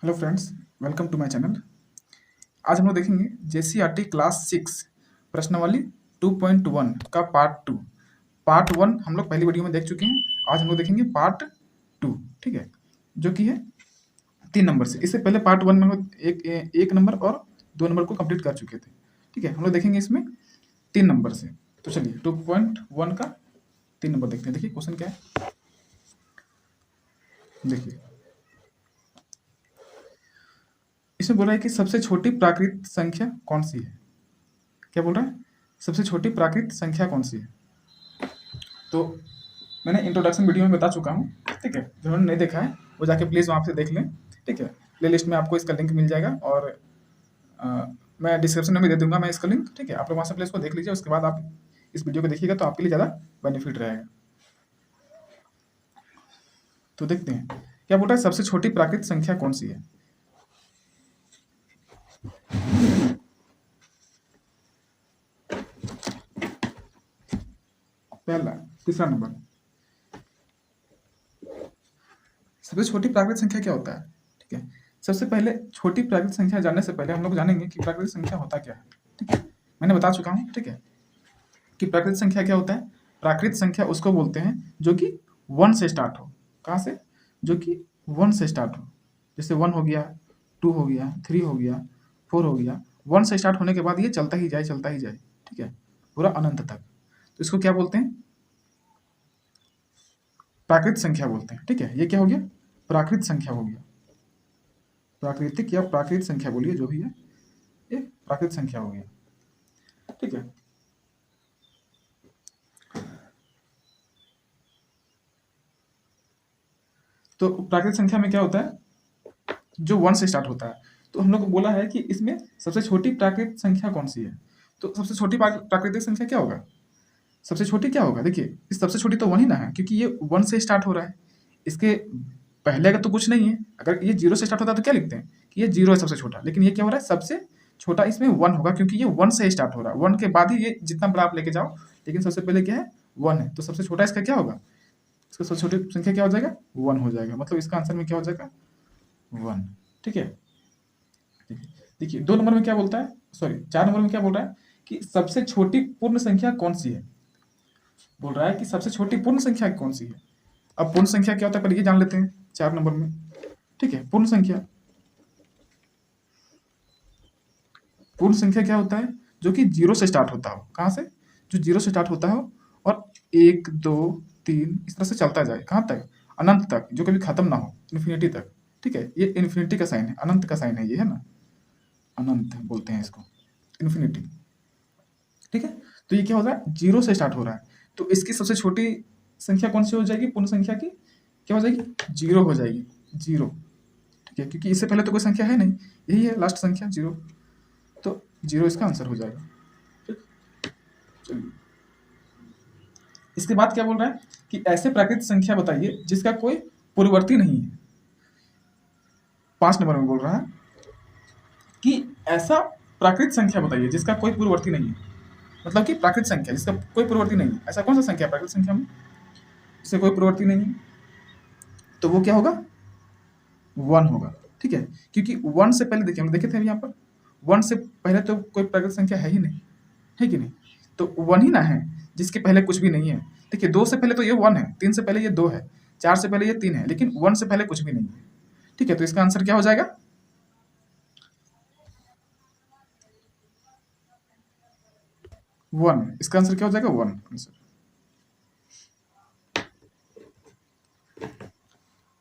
Hello friends, welcome to my channel. आज हम लोग देखेंगे जेसीईआरटी क्लास 6 प्रश्नावली 2.1 का पार्ट 2। पार्ट 1 हम लोग पहली वीडियो में देख चुके हैं। आज हम लोग देखेंगे पार्ट 2, ठीक है, जो कि है 3 नंबर से। इससे पहले पार्ट 1 में हम लोग एक नंबर और 2 नंबर को कंप्लीट कर चुके थे, ठीक है। हम लोग देखेंगे इसमें 3 नंबर से। तो चलिए 2.1 का 3 नंबर देखते हैं। देखिए क्वेश्चन क्या है, देखिए इसमें बोल रहा है कि सबसे छोटी प्राकृत संख्या कौन सी है। क्या बोल रहा है, सबसे छोटी प्राकृत संख्या कौन सी है। तो मैंने इंट्रोडक्शन वीडियो में बता चुका हूँ, ठीक है। जिन्होंने नहीं देखा है वो जाके प्लीज़ वहाँ से देख लें, ठीक है। प्ले लिस्ट में आपको इसका लिंक मिल जाएगा और मैं डिस्क्रिप्शन में भी दे दूंगा मैं इसका लिंक, ठीक है। आप लोग वहाँ से प्ले इसको देख लीजिए, उसके बाद आप इस वीडियो को देखिएगा तो आपके लिए ज़्यादा बेनिफिट रहेगा। तो देखते हैं क्या बोल रहा है, सबसे छोटी प्राकृत संख्या कौन सी है। पहला, तीसरा नंबर, सबसे छोटी प्राकृत संख्या क्या होता है, ठीक है। सबसे पहले छोटी प्राकृत संख्या जानने से पहले हम लोग जानेंगे कि प्राकृत संख्या होता क्या है, ठीक है। मैंने बता चुका हूँ, ठीक है, कि प्राकृत संख्या क्या होता है। प्राकृत संख्या उसको बोलते हैं जो कि 1 से स्टार्ट हो। कहाँ से, जो कि 1 से स्टार्ट हो। जैसे 1 हो गया, 2 हो गया, 3 हो गया, 4 हो गया। 1 से स्टार्ट होने के बाद ये चलता ही जाए, ठीक है, पूरा अनंत तक। तो इसको क्या बोलते हैं, प्राकृत संख्या बोलते हैं, ठीक है। ये क्या हो गया, प्राकृत संख्या हो गया। प्राकृतिक या प्राकृत संख्या बोलिए, जो भी है, ये प्राकृत संख्या हो गया, ठीक है। तो प्राकृत संख्या में क्या होता है, जो 1 से स्टार्ट होता है। तो हम लोग को बोला है कि इसमें सबसे छोटी प्राकृत संख्या कौन सी है। तो सबसे छोटी प्राकृतिक संख्या क्या होगा, सबसे छोटी क्या होगा। देखिए इस सबसे छोटी तो 1 ही ना है, क्योंकि ये 1 से स्टार्ट हो रहा है। इसके पहले का तो कुछ नहीं है। अगर ये 0 से स्टार्ट होता है तो क्या लिखते हैं कि ये 0 है सबसे छोटा, लेकिन ये क्या हो रहा है, सबसे छोटा इसमें 1 होगा, क्योंकि ये 1 से स्टार्ट हो रहा है। 1 के बाद ही ये जितना बड़ा आप लेके जाओ, लेकिन सबसे पहले क्या है, 1 है। तो सबसे छोटा इसका क्या होगा, इसका सबसे छोटी संख्या क्या हो जाएगा, 1 हो जाएगा। मतलब इसका आंसर में क्या हो जाएगा, 1, ठीक है। देखिए 2 नंबर में क्या बोलता है, सॉरी 4 नंबर में क्या बोल रहा है कि सबसे छोटी पूर्ण संख्या कौन सी है। बोल रहा है कि सबसे छोटी पूर्ण संख्या कौन सी है। अब पूर्ण संख्या क्या होता है पहले ये जान लेते हैं 4 नंबर में, ठीक है। पूर्ण संख्या, पूर्ण संख्या क्या होता है, जो कि 0 से स्टार्ट होता हो। कहाँ से, जो 0 से स्टार्ट होता हो और 1 2 3 इस तरह से चलता जाए, कहाँ तक, अनंत तक, जो कभी खत्म ना हो, इन्फिनिटी तक, ठीक है। ये इन्फिनिटी का साइन है, अनंत का साइन है ये, है ना, अनंत बोलते हैं इसको, इन्फिनिटी, ठीक है। तो ये क्या हो रहा है, 0 से स्टार्ट हो रहा है। तो इसकी सबसे छोटी संख्या कौन सी हो जाएगी, पूर्ण संख्या की क्या हो जाएगी, 0 हो जाएगी, 0, ठीक है, क्योंकि इससे पहले तो कोई संख्या है नहीं, यही है लास्ट संख्या 0। तो 0 इसका आंसर हो जाएगा, ठीक। चलिए इसके बाद क्या बोल रहा है कि ऐसे प्राकृतिक संख्या बताइए जिसका कोई पूर्ववर्ती नहीं है। 5 नंबर में बोल रहा है कि ऐसा प्राकृतिक संख्या बताइए जिसका कोई पूर्ववर्ती नहीं है। मतलब कि प्राकृतिक संख्या जिसका कोई पूर्ववर्ती नहीं है, ऐसा कौन सा संख्या है प्राकृतिक संख्या में जिससे कोई पूर्ववर्ती नहीं है। तो वो क्या होगा, 1 होगा, ठीक है। क्योंकि 1 से पहले देखिए हम देखे थे यहाँ पर 1 से पहले तो कोई प्राकृतिक संख्या है ही नहीं, है कि नहीं। तो 1 ही ना है जिसके पहले कुछ भी नहीं है। देखिए 2 से पहले तो ये 1 है, 3 से पहले ये 2 है, 4 से पहले ये 3 है, लेकिन 1 से पहले कुछ भी नहीं है, ठीक है। तो इसका आंसर क्या हो जाएगा, 1। इसका आंसर क्या हो जाएगा, 1 आंसर।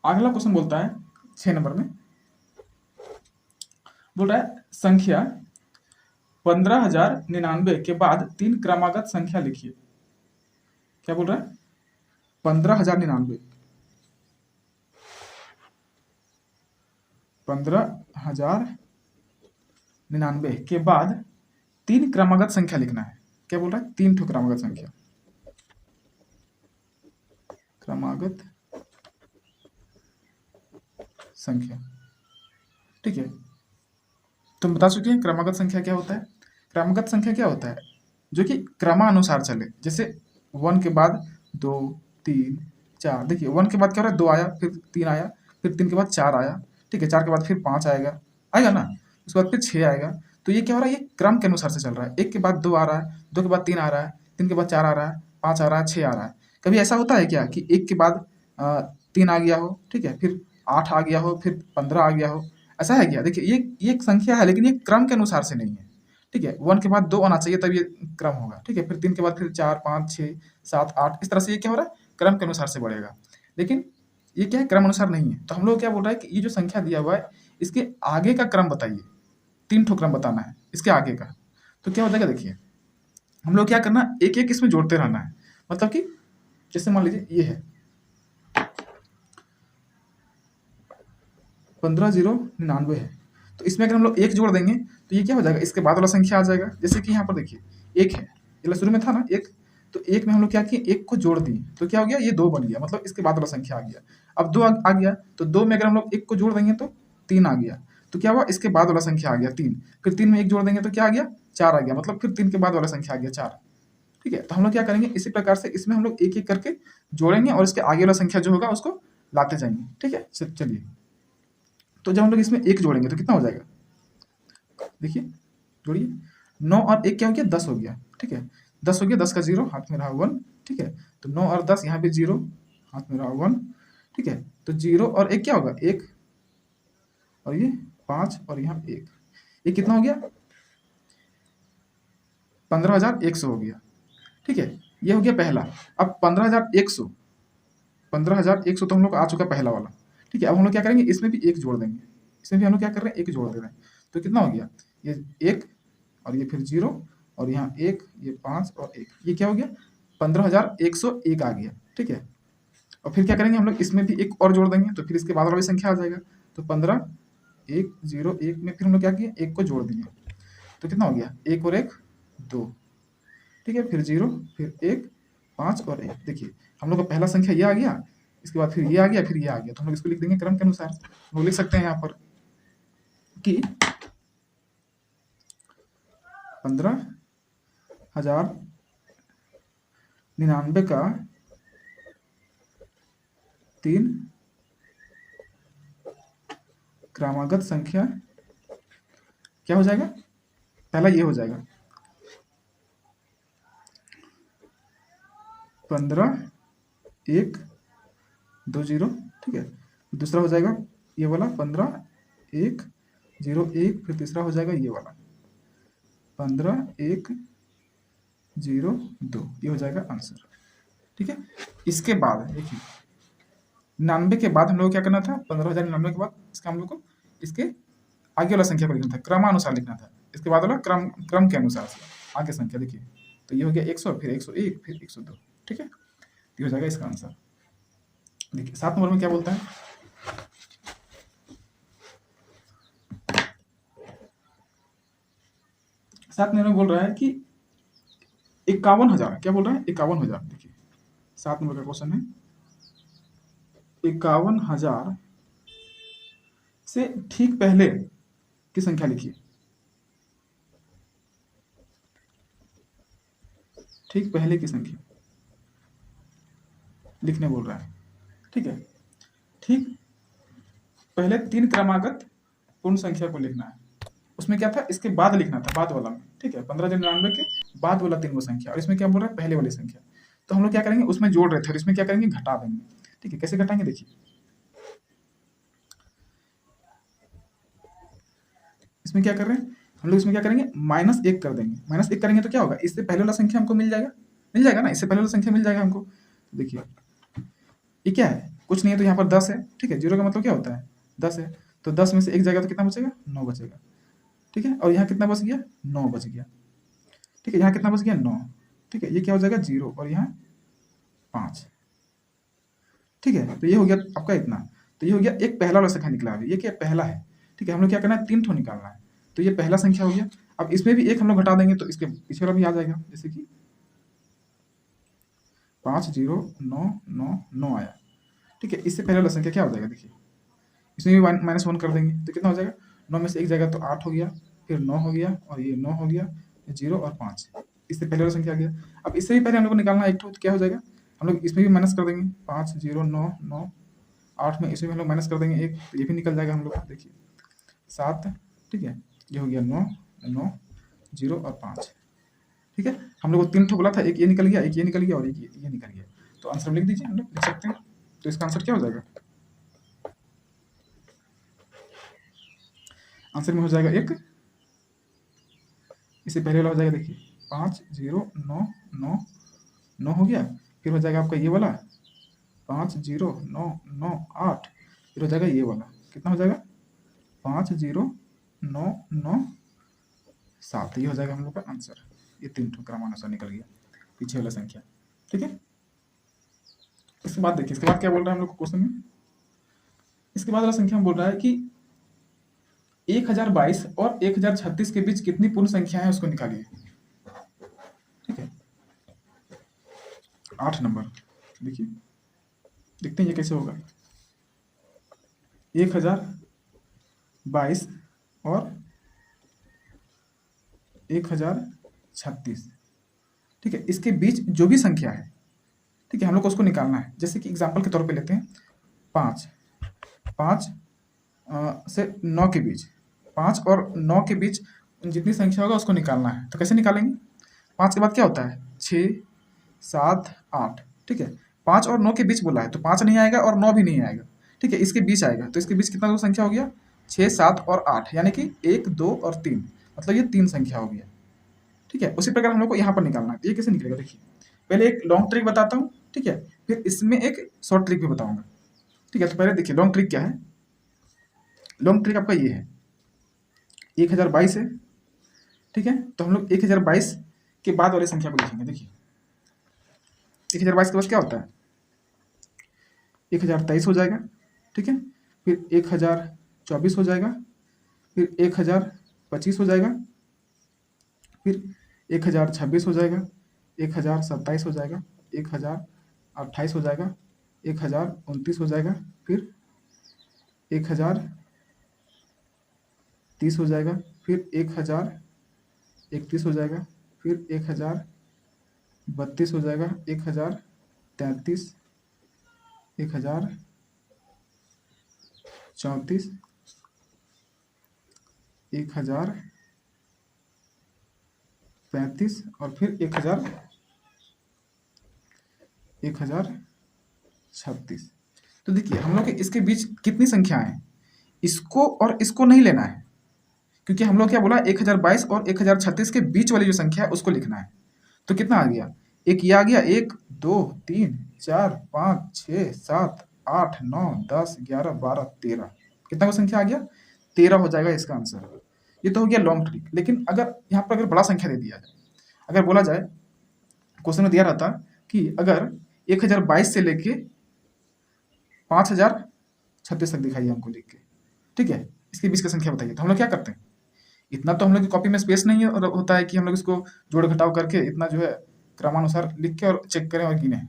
अगला क्वेश्चन बोलता है 6 नंबर में, बोल रहा है संख्या 15,099 के बाद 3 क्रमागत संख्या लिखिए। क्या बोल रहा है, 15,099, 15,099 के बाद 3 क्रमागत संख्या लिखना है। क्या बोल रहा है, 3 ठो क्रमागत संख्या, क्रमागत संख्या, ठीक है। तुम बता चुके हैं क्रमागत संख्या क्या होता है। क्रमागत संख्या क्या होता है, जो कि क्रमानुसार चले। जैसे 1 के बाद 2 3 4, देखिए 1 के बाद क्या हो रहा है, 2 आया, फिर 3 आया, फिर 3 के बाद 4 आया, ठीक है, 4 के बाद फिर 5 आएगा, आएगा ना, उसके बाद फिर 6 आएगा। तो ये क्या हो रहा है, ये क्रम के अनुसार से चल रहा है। 1 के बाद 2 आ रहा है, 2 के बाद 3 आ रहा है, 3 के बाद 4 आ रहा है, 5 आ रहा है, 6 आ रहा है। कभी ऐसा होता है क्या कि 1 के बाद 3 आ गया हो, ठीक है, फिर 8 आ गया हो, फिर 15 आ गया हो, ऐसा है क्या? देखिए ये एक संख्या है, लेकिन ये क्रम के अनुसार से नहीं है, ठीक है। 1 के बाद 2 आना चाहिए, तब ये क्रम होगा, ठीक है। फिर 3 के बाद फिर 4, 5, 6, 7, 8, इस तरह से ये क्या हो रहा है, क्रम के अनुसार से बढ़ेगा। लेकिन ये क्या है, क्रम अनुसार नहीं है। तो हम लोग क्या बोल रहा है कि ये जो संख्या दिया हुआ है, इसके आगे का क्रम बताइए। 3 ठो क्रम बताना है इसके आगे का। तो क्या हो जाएगा, देखिए हम लोग क्या करना, एक एक इसमें जोड़ते रहना है। मतलब कि जैसे मान लीजिए ये है 15,099 है, तो इसमें अगर हम लोग 1 जोड़ देंगे तो ये क्या हो जाएगा, इसके बाद वाला संख्या आ जाएगा। जैसे कि यहाँ पर देखिए 1 है, ये शुरू में था ना 1, तो 1 में हम लोग क्या किए, 1 को जोड़ दिए, तो क्या हो गया, ये 2 बन गया, मतलब इसके बाद वाला संख्या आ गया। अब 2 आ गया, तो 2 में अगर हम लोग 1 को जोड़ देंगे तो 3 आ गया, तो क्या हुआ, इसके बाद वाला संख्या आ गया 3। फिर 3 में 1 जोड़ देंगे तो क्या आ गया, 4 आ गया, मतलब फिर 3 के बाद वाला संख्या आ गया 4। ठीक है, तो हम लोग क्या करेंगे, इसी प्रकार से इसमें हम लोग एक एक करके जोड़ेंगे और इसके आगे वाला संख्या जो होगा उसको लाते जाएंगे। ठीक है, चलिए, तो जब हम लोग इसमें 1 जोड़ेंगे तो कितना हो जाएगा, देखिए जोड़िए, 9 और 1 क्या हो गया, 10 हो गया। ठीक है, 10 हो गया, 10 का 0 हाथ में रहा 1। ठीक है, तो 9 और 10 यहाँ पे 0 हाथ में रहा 1। ठीक है, तो 0 और 1 क्या होगा, 1, और ये 5 और यहाँ 1, ये कितना हो गया, 15,100 हो गया। ठीक है, ये हो गया पहला। अब 15,100 तो हम लोग को आ चुका पहला वाला। ठीक है, अब हम लोग क्या करेंगे, इसमें भी 1 जोड़ देंगे। इसमें भी हम लोग क्या कर रहे हैं, 1 जोड़ दे रहे हैं। तो कितना हो गया, ये 1 और ये फिर 0 और यहाँ 1, ये 5 और 1, ये क्या हो गया, 15,101 आ गया। ठीक है, और फिर क्या करेंगे हम लोग, इसमें भी 1 और जोड़ देंगे, तो फिर इसके बाद वाला भी संख्या आ जाएगा। तो 15,101 में फिर हम लोग क्या किए, 1 को जोड़ दिए, तो कितना हो गया, 1 और 1 2। ठीक है, फिर 0, फिर 1, 5 और 1। देखिए हम लोग का पहला संख्या ये आ गया, इसके बाद फिर ये आ गया, फिर ये आ गया, तो हम लोग इसको लिख देंगे क्रम के अनुसार। हम लोग लिख सकते हैं यहाँ पर कि 15,099 का 3 क्रमागत संख्या क्या हो जाएगा, पहला ये हो जाएगा 15,120। ठीक है, दूसरा हो जाएगा ये वाला 15,101, फिर तीसरा हो जाएगा ये वाला 15,102, ये हो जाएगा आंसर। ठीक है, इसके बाद देखिए 99 के बाद हम लोग क्या करना था, 15,099 के बाद इसका हम लोग को इसके आगे वाला संख्या को लिखना था, क्रमानुसार लिखना था। इसके बाद वाला क्रम के अनुसार से आगे संख्या। देखिए तो ये हो गया 100, फिर 101, फिर 102। ठीक है, ये हो जाएगा इसका आंसर। देखिए 7 नंबर में क्या बोलता है, 7 नंबर में बोल रहा है कि 51,000, क्या बोल रहा है, 51,000। देखिए 7 नंबर का क्वेश्चन है, 51,000 से ठीक पहले की संख्या लिखिए। ठीक पहले की संख्या लिखने बोल रहा है। ठीक है, ठीक पहले 3 क्रमागत पूर्ण संख्या को लिखना है। उसमें क्या था, इसके बाद लिखना था, बाद वाला में। ठीक है, 15,099 के बाद वाला 3 संख्या, और इसमें क्या बोल रहा है, पहले वाली संख्या। तो हम लोग क्या करेंगे, उसमें जोड़ रहे थे और इसमें क्या करेंगे, घटा देंगे। ठीक है, कैसे घटाएंगे, देखिए इसमें क्या कर रहे हैं हम लोग, इसमें क्या करेंगे, -1 कर देंगे। -1 करेंगे तो क्या होगा, इससे पहले वाला संख्या हमको मिल जाएगा ना, इससे पहले वाला संख्या मिल जाएगा हमको। तो देखिए ये क्या है, कुछ नहीं है, तो यहाँ पर 10 है। ठीक है, 0 का मतलब क्या होता है, 10 है, तो 10 में से 1 जाएगा तो कितना बचेगा, 9 बचेगा। ठीक है, और यहाँ कितना बच गया, 9 बच गया। ठीक है, यहाँ कितना बच गया, 9। ठीक है, ये क्या हो जाएगा, 0 और यहाँ 5। ठीक है, तो ये हो गया आपका इतना। तो ये हो गया एक पहला वाला संख्या निकला अभी, ये क्या पहला है। ठीक है, हम लोग क्या करना है, 3 ठो निकालना है, तो ये पहला संख्या हो गया। अब इसमें भी 1 हम लोग घटा देंगे तो इसके पीछे वाला भी आ जाएगा, जैसे कि 5,0,9,9,9 आया। ठीक है, इससे पहले वाला संख्या क्या हो जाएगा, देखिए इसमें भी -1 कर देंगे तो कितना हो जाएगा, 9 में से 1 जाएगा तो 8 हो गया, फिर 9 हो गया, और ये 9 हो गया, 0 और 5, इससे पहले वाला संख्या आ गया। अब इससे भी पहले हम लोग को निकालना है एक ठो, तो क्या हो जाएगा, हम लोग इसमें भी माइनस कर देंगे, 5,0,9,9 8 में इसे भी हम लोग माइनस कर देंगे 1, तो ये भी निकल जाएगा हम लोग का। देखिए 7, ठीक है, ये हो गया 9, 9, 0 और 5, ठीक है। हम लोग को 3 ठो बोला था, एक ये निकल गया, एक ये निकल गया और एक ये निकल गया। तो आंसर लिख दीजिए, हम लोग लिख सकते हैं। तो इसका आंसर क्या हो जाएगा? आंसर में हो जाएगा 1, इससे पहले वाला हो जाएगा, देखिए 5, 0, 9, 9, 9 हो गया। फिर हो जाएगा आपका ये वाला 5, 0, 9, 9, 8, फिर हो जाएगा ये वाला, कितना हो जाएगा 5, 0, 9, 9, 7। ये हो जाएगा हम लोग का आंसर। ये 3 ठो क्रमानुसार निकल गया पीछे वाला संख्या, ठीक है। इसके बाद देखिए, इसके बाद क्या बोल रहा है हम लोग को क्वेश्चन में। इसके बाद वाला संख्या में बोल रहा है कि 1022 और 1036 के बीच कितनी पूर्ण संख्या है उसको निकालिए, ठीक है। 8 नंबर, देखिए देखते हैं ये कैसे होगा। 1022 और 1036, ठीक है, इसके बीच जो भी संख्या है, ठीक है, हम लोग को उसको निकालना है। जैसे कि एग्जांपल के तौर पे लेते हैं 5 से 9 के बीच, 5 और 9 के बीच जितनी संख्या होगा उसको निकालना है। तो कैसे निकालेंगे? 5 के बाद क्या होता है? 6, 7, 8, ठीक है। 5 और 9 के बीच बोला है, तो 5 नहीं आएगा और 9 भी नहीं आएगा, ठीक है, इसके बीच आएगा। तो इसके बीच कितना जो संख्या हो गया? 6, 7 और 8, यानी कि 1, 2 और 3, मतलब ये 3 संख्या हो गया, ठीक है। उसी प्रकार हम लोग को यहाँ पर निकालना है। ये कैसे निकलेगा? देखिए पहले एक लॉन्ग ट्रिक बताता हूँ, ठीक है, फिर इसमें एक शॉर्ट ट्रिक भी बताऊंगा, ठीक है। तो पहले देखिए लॉन्ग ट्रिक क्या है। लॉन्ग ट्रिक आपका ये है, 1022 है, ठीक है। तो हम लोग 1022 के बाद वाली संख्या को लिखेंगे। देखिए 1022 के बाद क्या होता है? 1023 हो जाएगा, ठीक है। फिर 1024 हो जाएगा, फिर 1025 हो जाएगा, फिर 1026 हो जाएगा, 1027 हो जाएगा, 1028 हो जाएगा, 1029 हो जाएगा, फिर 1030 हो जाएगा, फिर 1031 हो जाएगा, फिर 1032 हो जाएगा, 1033, 1034, 1035 और फिर 1036। तो देखिए हम लोग के इसके बीच कितनी संख्या है, इसको और इसको नहीं लेना है, क्योंकि हम लोग क्या बोला, 1022 और 1036 के बीच वाली जो संख्या है उसको लिखना है। तो कितना आ गया? एक ये आ गया, 1, 2, 3, 4, 5, 6, 7, 8, 9, 10, 11, 12, 13, कितना को संख्या आ गया? 13 हो जाएगा इसका आंसर। ये तो हो गया लॉन्ग ट्रिक। लेकिन अगर यहाँ पर अगर बड़ा संख्या दे दिया जाए, अगर बोला जाए, क्वेश्चन में दिया रहता कि अगर 1022 से लेके 5036 तक दिखाइए हमको लिख के, ठीक है, इसके बीच की संख्या बताइए। तो हम लोग क्या करते हैं, इतना तो हम लोग की कॉपी में स्पेस नहीं है और होता है कि हम लोग इसको जोड़ घटाव करके इतना जो है क्रमानुसार लिख के और चेक करें और गिने, ना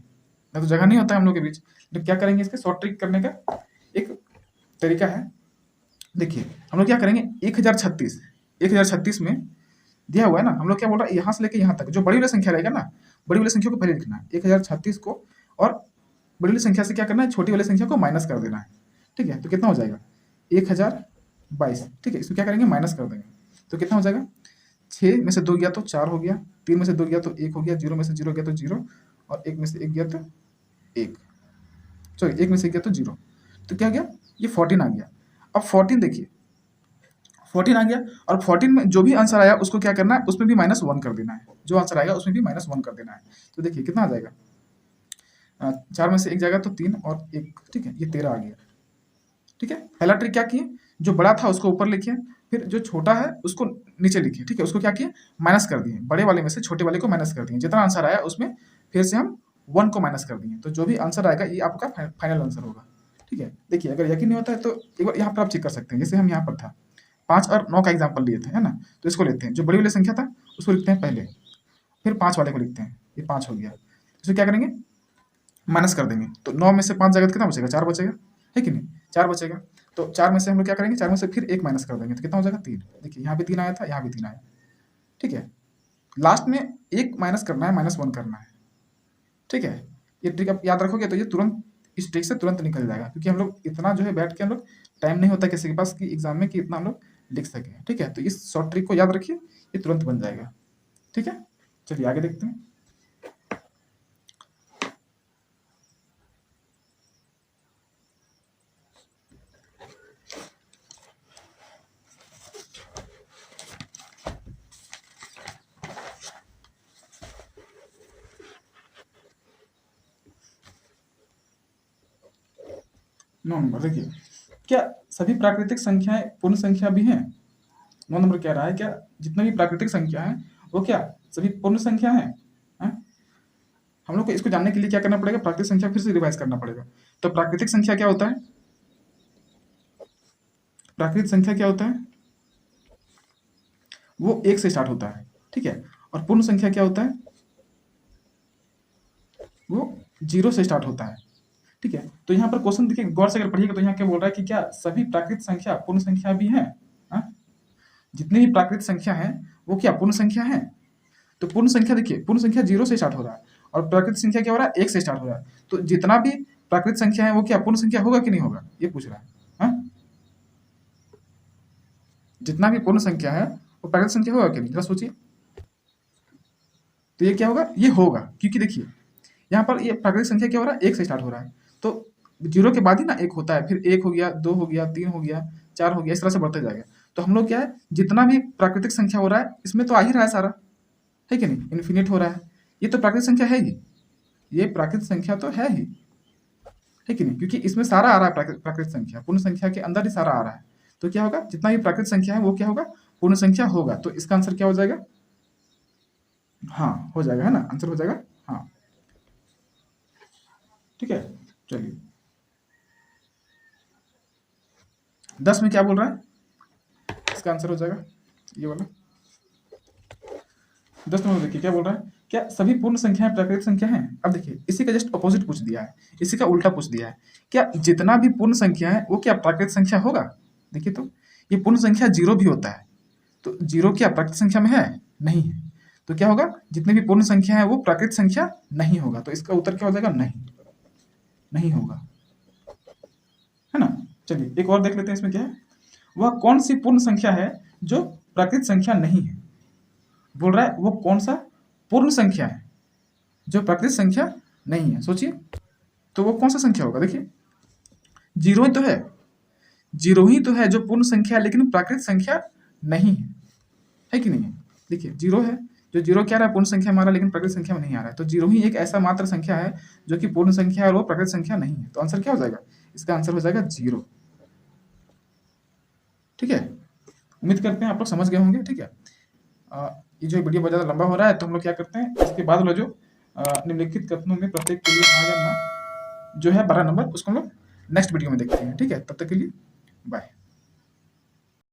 तो जगह नहीं होता है हम लोग के बीच। तो क्या करेंगे, इसके शॉर्ट ट्रिक करने का एक तरीका है। देखिए हम लोग क्या करेंगे, 1036 में दिया हुआ है ना, हम लोग क्या बोल रहा है, यहाँ से लेके यहाँ तक जो बड़ी वाली संख्या रहेगा ना, बड़ी वाली संख्या को पहले लिखना है 1036 को, और बड़ी वाली संख्या से क्या करना है, छोटी वाली संख्या को माइनस कर देना है, ठीक है। तो कितना हो जाएगा? 1022, ठीक है, इसको क्या करेंगे, माइनस कर देंगे। तो कितना हो जाएगा? 6 में से 2 गया तो 4 हो गया, 3 में से 2 गया तो 1 हो गया, 0 में से 0 गया तो 0, और 1 में से 1 गया तो 1, सॉरी 1 में से 1 गया तो 0। तो क्या गया? ये 14 आ गया। अब 14 देखिए, 14 आ गया, और 14 में जो भी आंसर आया उसको क्या करना है, उसमें भी -1 कर देना है, जो आंसर आएगा उसमें भी -1 कर देना है। तो देखिए कितना आ जाएगा, 4 में से 1 जाएगा तो 3 और 1, ठीक है, ये 13 आ गया, ठीक है। पहला ट्रिक क्या किए, जो बड़ा था उसको ऊपर लिखिए, फिर जो छोटा है उसको नीचे लिखिए, ठीक है, उसको क्या किए, माइनस कर दिए, बड़े वाले में से छोटे वाले को माइनस कर दिए, जितना आंसर आया उसमें फिर से हम 1 को माइनस कर दिए। तो जो भी आंसर आएगा ये आपका फाइनल आंसर होगा, ठीक है। देखिए अगर यकीन नहीं होता है तो एक बार यहाँ पर आप चेक कर सकते हैं। जैसे हम यहाँ पर था 5 और 9 का एग्जाम्पल लिए थे, है ना, तो इसको लेते हैं, जो बड़ी वाली संख्या था उसको लिखते हैं पहले, फिर 5 वाले को लिखते हैं, ये 5 हो गया, इसको क्या करेंगे, माइनस कर देंगे। तो 9 में से 5 जाएगा तो कितना बचेगा, 4 बचेगा, है कि नहीं, 4 बचेगा। तो 4 में से हम लोग क्या करेंगे, 4 में से फिर 1 माइनस कर देंगे, तो कितना हो जाएगा, 3। देखिए यहाँ भी 3 आया था, यहाँ भी 3 आया, ठीक है। लास्ट में 1 माइनस करना है, -1 करना है, ठीक है। ये ट्रिक आप याद रखोगे तो ये तुरंत इस ट्रिक से तुरंत निकल जाएगा, क्योंकि हम लोग इतना जो है बैठ के हम लोग टाइम नहीं होता किसी के पास कि एग्जाम में कि इतना हम लोग लिख सकें। ठीक है, तो इस शॉर्ट ट्रिक को याद रखिए, ये तुरंत बन जाएगा। ठीक है, चलिए आगे देखते हैं। नौ नंबर देखिए, क्या सभी प्राकृतिक संख्याएं पूर्ण संख्या भी हैं? 9 नंबर कह रहा है क्या जितने भी प्राकृतिक संख्या हैं वो क्या सभी पूर्ण संख्या हैं? हैं? हम लोग को इसको जानने के लिए क्या करना पड़ेगा, प्राकृतिक संख्या फिर से रिवाइज करना पड़ेगा। तो प्राकृतिक संख्या क्या होता है? प्राकृतिक संख्या क्या होता है? वो 1 से स्टार्ट होता है। ठीक है, और पूर्ण संख्या क्या होता है? वो 0 से स्टार्ट होता है। ठीक है, तो यहाँ पर क्वेश्चन देखिए गौर से अगर पढ़िएगा तो यहाँ क्या बोल रहा है कि क्या सभी प्राकृतिक संख्या पूर्ण संख्या भी हैं? जितनी भी प्राकृतिक संख्या है वो क्या पूर्ण संख्या है? तो पूर्ण संख्या देखिए, पूर्ण संख्या 0 से स्टार्ट हो रहा है और प्राकृतिक संख्या क्या हो रहा है 1 से स्टार्ट हो रहा है। तो जितना भी प्राकृतिक संख्या है वो क्या पूर्ण संख्या होगा कि नहीं होगा, ये पूछ रहा है। जितना भी पूर्ण संख्या है वो प्राकृतिक संख्या होगा कि नहीं, जरा सोचिए। तो ये क्या होगा, ये होगा, क्योंकि देखिए यहाँ पर ये प्राकृतिक संख्या क्या हो रहा है 1 से स्टार्ट हो रहा है। तो 0 के बाद ही ना 1 होता है, फिर 1 हो गया, 2 हो गया, 3 हो गया, 4 हो गया, इस तरह से बढ़ते जाएगा। तो हम लोग क्या है, जितना भी प्राकृतिक संख्या हो रहा है इसमें तो आ ही रहा है सारा, है कि नहीं, इन्फिनिट हो रहा है। ये तो प्राकृतिक संख्या है ही, ये प्राकृतिक संख्या तो है ही, है कि नहीं, क्योंकि इसमें सारा आ रहा है प्राकृतिक संख्या, पूर्ण संख्या के अंदर ही सारा आ रहा है। तो क्या होगा, जितना भी प्राकृतिक संख्या है वो क्या होगा, पूर्ण संख्या होगा। तो इसका आंसर क्या हो जाएगा, हाँ हो जाएगा, है ना, आंसर हो जाएगा हाँ। ठीक है, चलिए 10 में क्या बोल रहा है, इसका आंसर हो जाएगा ये वाला। 10 नंबर देखिए क्या बोल रहा है, क्या सभी पूर्ण संख्याएं प्राकृतिक संख्या हैं? अब देखिए इसी का जस्ट अपोजिट पूछ दिया है, इसी का उल्टा पूछ दिया है, क्या जितना भी पूर्ण संख्या है वो क्या प्राकृतिक संख्या होगा? देखिए तो ये पूर्ण संख्या 0 भी होता है, तो 0 क्या प्राकृतिक संख्या में है? नहीं है। तो क्या होगा, जितने भी पूर्ण संख्या है वो प्राकृतिक संख्या नहीं होगा। तो इसका उत्तर क्या हो जाएगा, नहीं, नहीं होगा, है ना। चलिए एक और देख लेते हैं इसमें क्या है, वह कौन सी पूर्ण संख्या है जो प्राकृतिक संख्या नहीं है? बोल रहा है वो कौन सा पूर्ण संख्या है जो प्राकृतिक संख्या नहीं है, सोचिए तो वो कौन सा संख्या होगा। देखिए 0 ही तो है, 0 ही तो है जो पूर्ण संख्या है, लेकिन प्राकृतिक संख्या नहीं है कि नहीं है। देखिए 0 है, जो 0 क्या रहा है, पूर्ण संख्या हमारा, लेकिन प्राकृतिक संख्या में नहीं आ रहा है। तो 0 ही एक ऐसा मात्र संख्या है जो कि पूर्ण संख्या है और वो प्राकृतिक संख्या नहीं है। तो आंसर क्या हो जाएगा, इसका आंसर हो जाएगा 0। ठीक है, उम्मीद करते हैं आप लोग समझ गए होंगे। ठीक है, ये जो वीडियो बहुत ज़्यादा लंबा हो रहा है तो हम लोग क्या करते हैं, इसके बाद वाला जो निम्नलिखित कथनों में प्रत्येक के लिए हाँ या ना जो है 12 नंबर, उसको हम लोग नेक्स्ट वीडियो में देखते हैं। ठीक है, तब तक के लिए बाय।